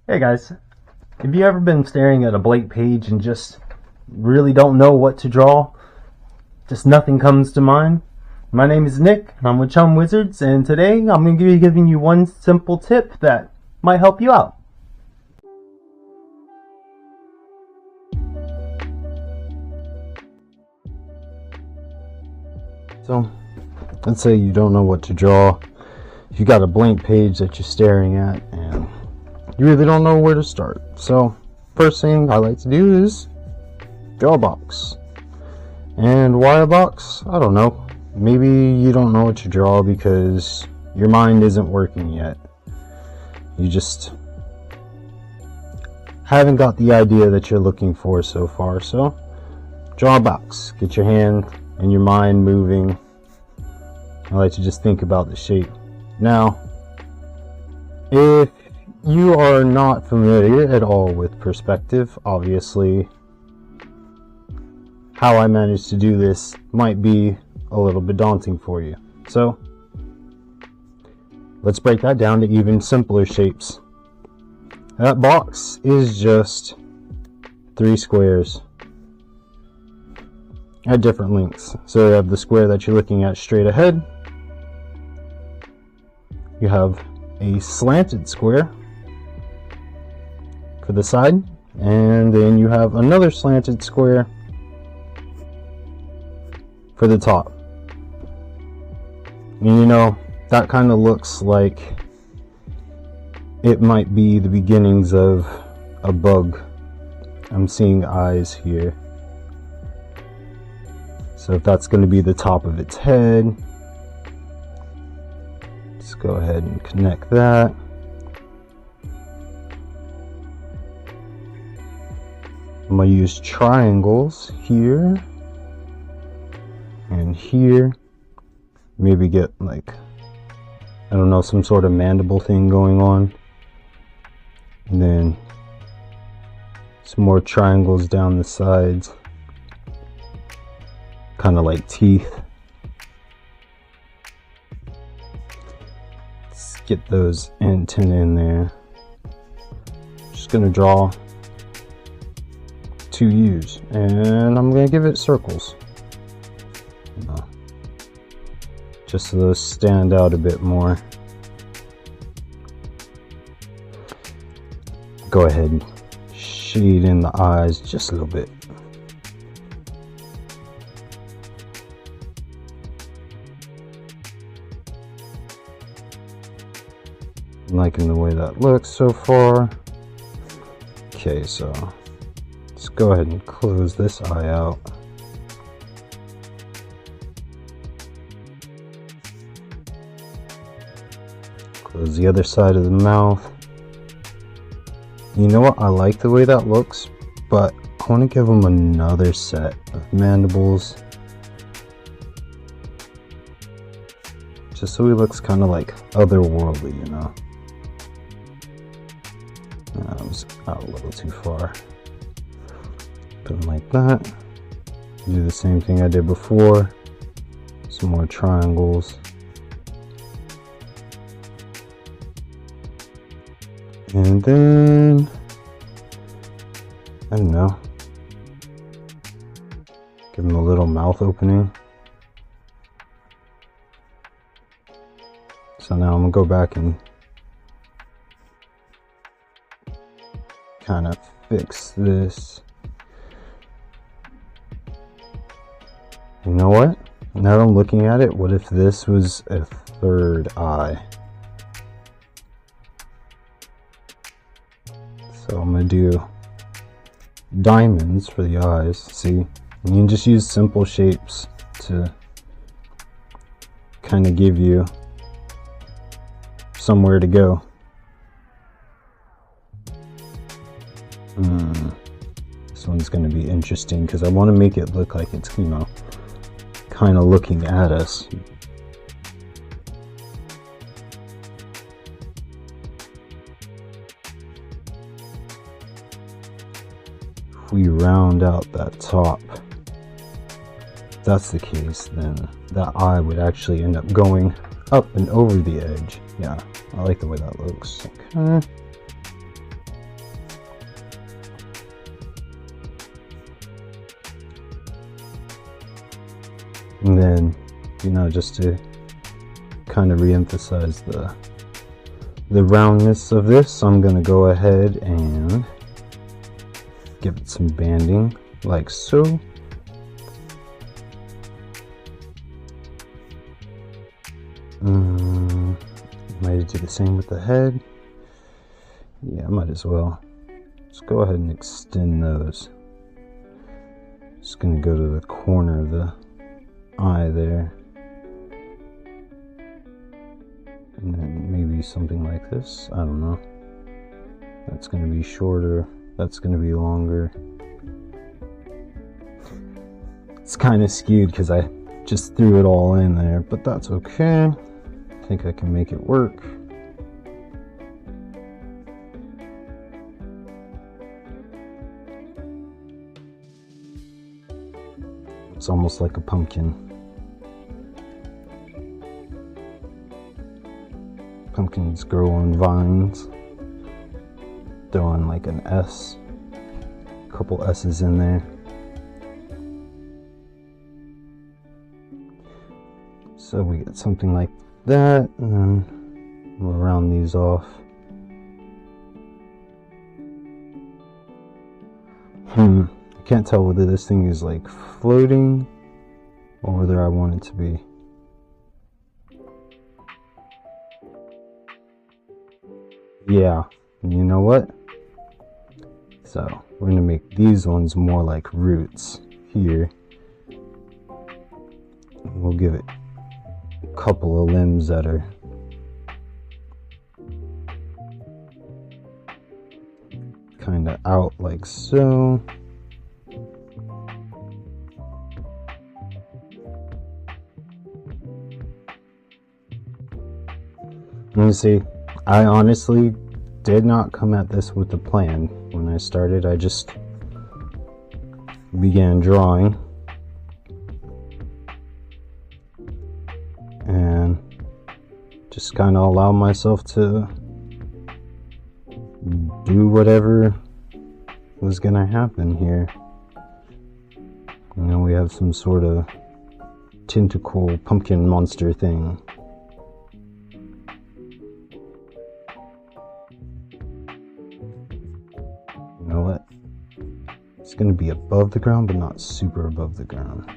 Hey guys, have you ever been staring at a blank page and just really don't know what to draw? Just nothing comes to mind? My name is Nick, and I'm with Chumwizards, and today I'm going to be giving you one simple tip that might help you out. So, let's say you don't know what to draw. You got a blank page that you're staring at, and you really don't know where to start. So, first thing I like to do is draw a box. And why a box? I don't know. Maybe you don't know what to draw because your mind isn't working yet. You just haven't got the idea that you're looking for so far. So, draw a box. Get your hand and your mind moving. I like to just think about the shape. Now, if you are not familiar at all with perspective, obviously how I managed to do this might be a little bit daunting for you. So let's break that down to even simpler shapes. That box is just 3 squares at different lengths. So you have the square that you're looking at straight ahead. You have a slanted square for the side, and then you have another slanted square for the top. And you know, that kind of looks like it might be the beginnings of a bug. I'm seeing eyes here. So if that's going to be the top of its head, let's go ahead and connect that. I'm going to use triangles here and here. Maybe get like, I don't know, some sort of mandible thing going on. And then some more triangles down the sides. Kind of like teeth. Let's get those antennae in there. Just going to draw 2 U's, and I'm going to give it circles, just so those stand out a bit more. Go ahead and shade in the eyes just a little bit. I'm liking the way that looks so far. Okay, so let's go ahead and close this eye out. Close the other side of the mouth. You know what? I like the way that looks, but I want to give him another set of mandibles. Just so he looks kind of like otherworldly, you know. I was out a little too far. Put them like that. Do the same thing I did before. Some more triangles. And then, I don't know, give him a little mouth opening. So now I'm gonna go back and kind of fix this. You know what? Now that I'm looking at it, what if this was a third eye? So I'm going to do diamonds for the eyes. See, you can just use simple shapes to kind of give you somewhere to go. This one's going to be interesting because I want to make it look like it's, you know, kind of looking at us. If we round out that top, if that's the case, then that eye would actually end up going up and over the edge. Yeah, I like the way that looks. Okay. And then, you know, just to kind of re-emphasize the roundness of this, I'm gonna go ahead and give it some banding like so. Might do the same with the head. Yeah, I might as well. Let's go ahead and extend those. Just gonna go to the corner of the eye there. And then maybe something like this. I don't know. That's gonna be shorter. That's gonna be longer. It's kind of skewed because I just threw it all in there, but that's okay. I think I can make it work. It's almost like a pumpkin. Pumpkins grow on vines. Throw in like an S. A couple S's in there. So we get something like that, and then we'll round these off. I can't tell whether this thing is like floating or whether I want it to be. Yeah, you know what? So we're gonna make these ones more like roots here. We'll give it a couple of limbs that are kind of out like so. Let me see. I honestly did not come at this with a plan. When I started, I just began drawing. And just kind of allow myself to do whatever was gonna happen here. You know, we have some sort of tentacle pumpkin monster thing. You know what? It's gonna be above the ground, but not super above the ground.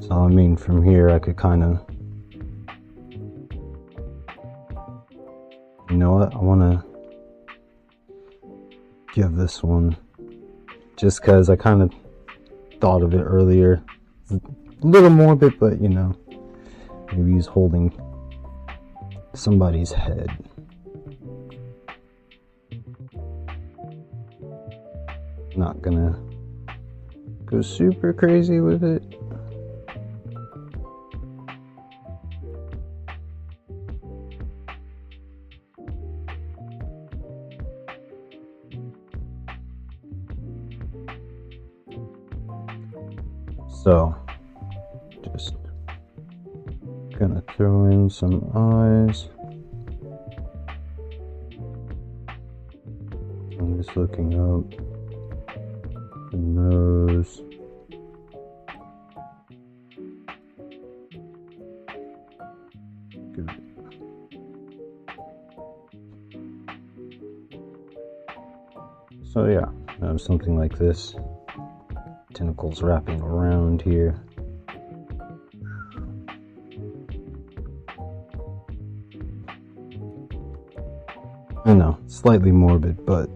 So I mean, from here I could kind of, you know what, I want to give this one, just because I kind of thought of it earlier, a little morbid, but you know, maybe he's holding somebody's head. Not gonna go super crazy with it. So, just gonna throw in some eyes. I'm just looking up. The nose. Good. So yeah, something like this. Tentacles wrapping around here. I know, slightly morbid, but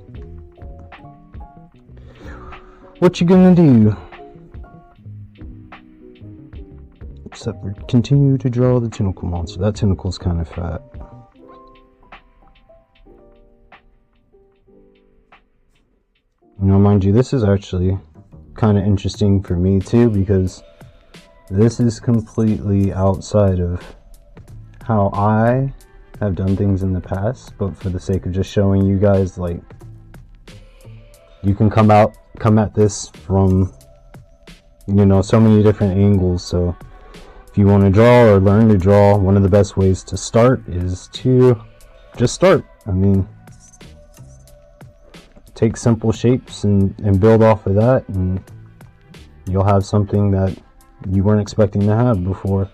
what you gonna do? Except for continue to draw the tentacle monster. That tentacle's kind of fat. You know, mind you, this is actually kind of interesting for me too, because this is completely outside of how I have done things in the past, but for the sake of just showing you guys, like, you can come at this from, you know, so many different angles. So if you want to draw or learn to draw, one of the best ways to start is to just start. I mean, take simple shapes and build off of that, and you'll have something that you weren't expecting to have before.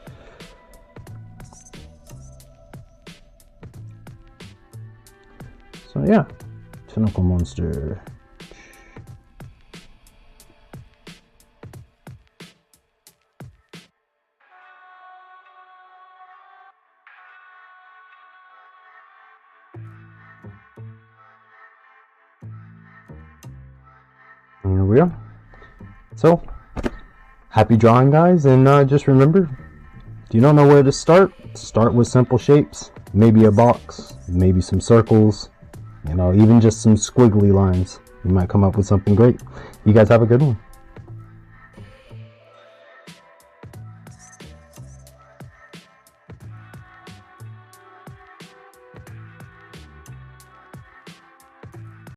So yeah, tentacle monster. Here we are. So, happy drawing, guys, and just remember, if you don't know where to start with simple shapes, maybe a box, maybe some circles, you know, even just some squiggly lines. You might come up with something great. You guys have a good one.